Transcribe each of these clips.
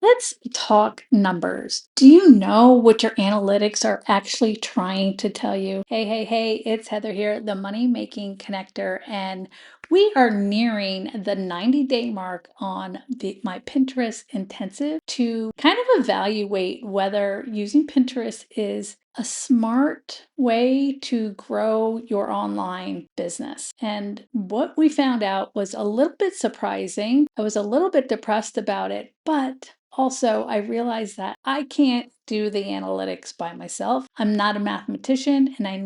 Let's talk numbers. Do you know what your analytics are actually trying to tell you? Hey, it's Heather here, the Money Making Connector, and we are nearing the 90-day mark on my Pinterest intensive to kind of evaluate whether using Pinterest is a smart way to grow your online business. And what we found out was a little bit surprising. I was a little bit depressed about it, but also, I realized that I can't do the analytics by myself. I'm not a mathematician and I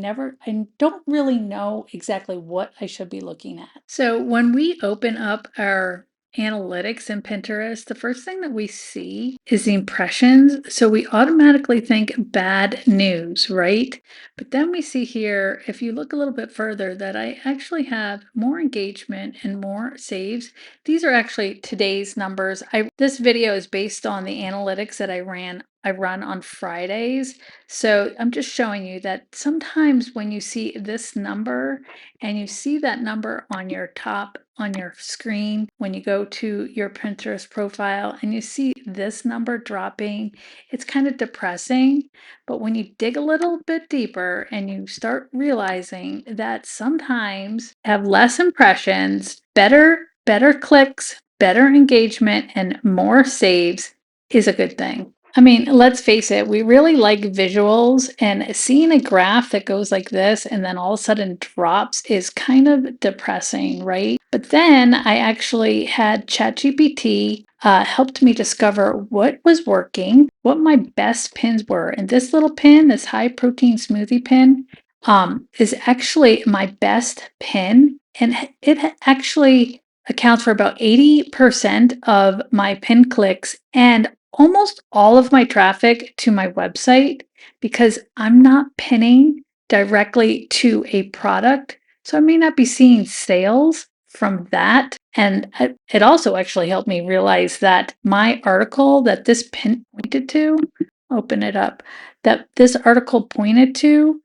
don't really know exactly what I should be looking at. So when we open up our analytics in Pinterest, the first thing that we see is the impressions. So we automatically think bad news, right? But then we see here, if you look a little bit further, that I actually have more engagement and more saves. These are actually today's numbers. This video is based on the analytics that I run on Fridays. So I'm just showing you that sometimes when you see this number and you see that number on your screen, when you go to your Pinterest profile and you see this number dropping, it's kind of depressing. But when you dig a little bit deeper and you start realizing that sometimes have less impressions, better clicks, better engagement, and more saves is a good thing. I mean, let's face it, we really like visuals, and seeing a graph that goes like this and then all of a sudden drops is kind of depressing, right? But then I actually had ChatGPT helped me discover what was working, what my best pins were. And this little pin, this high protein smoothie pin, is actually my best pin. And it actually accounts for about 80% of my pin clicks and almost all of my traffic to my website because I'm not pinning directly to a product. So I may not be seeing sales from that. And it also actually helped me realize that my article that this pin pointed to, open it up, that this article pointed to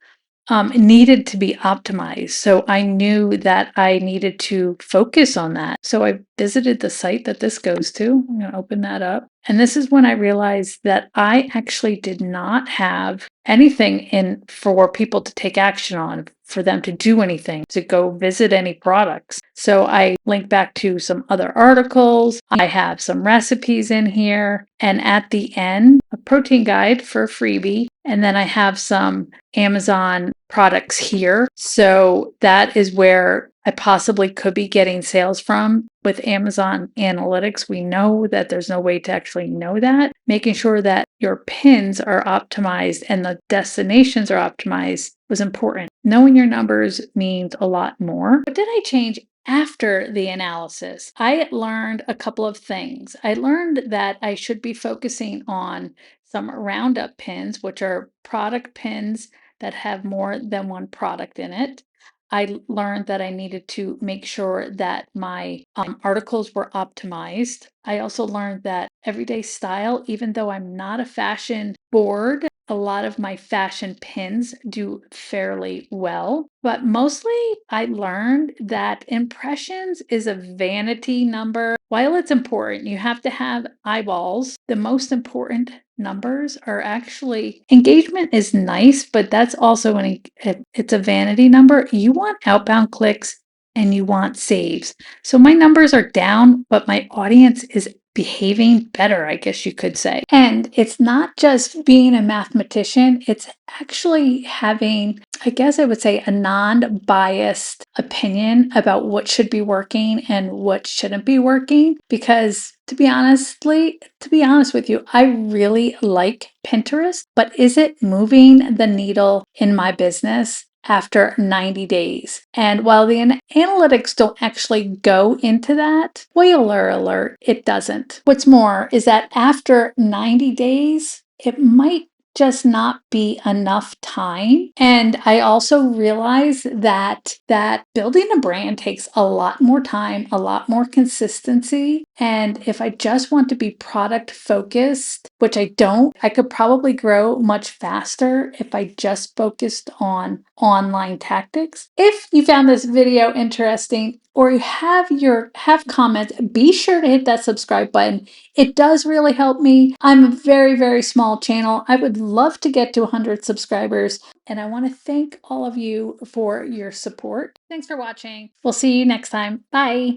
needed to be optimized. So I knew that I needed to focus on that. So I visited the site that this goes to. I'm going to open that up. And this is when I realized that I actually did not have anything in for people to take action on, for them to do anything, to go visit any products. So I linked back to some other articles. I have some recipes in here. And at the end, a protein guide for a freebie. And then I have some Amazon products here. So that is where I possibly could be getting sales from. With Amazon Analytics, we know that there's no way to actually know that. Making sure that your pins are optimized and the destinations are optimized was important. Knowing your numbers means a lot more. What did I change after the analysis? I learned a couple of things. I learned that I should be focusing on some roundup pins, which are product pins that have more than one product in it. I learned that I needed to make sure that my articles were optimized. I also learned that everyday style, even though I'm not a fashion board, a lot of my fashion pins do fairly well. But mostly I learned that impressions is a vanity number. While it's important, you have to have eyeballs. The most important numbers are actually engagement is nice, but that's also it's a vanity number. You want outbound clicks and you want saves. So my numbers are down, but my audience is behaving better, I guess you could say. And it's not just being a mathematician, it's actually having, I guess I would say, a non-biased opinion about what should be working and what shouldn't be working. Because to be honest with you, I really like Pinterest, but is it moving the needle in my business after 90 days? And while the analytics don't actually go into that, spoiler alert, it doesn't. What's more is that after 90 days, it might just not be enough time. And I also realize that building a brand takes a lot more time, a lot more consistency. And if I just want to be product focused, which I don't, I could probably grow much faster if I just focused on online tactics. If you found this video interesting, or you have comments, be sure to hit that subscribe button. It does really help me. I'm a very, very small channel. I would love to get to 100 subscribers, and I want to thank all of you for your support. Thanks for watching. We'll see you next time. Bye.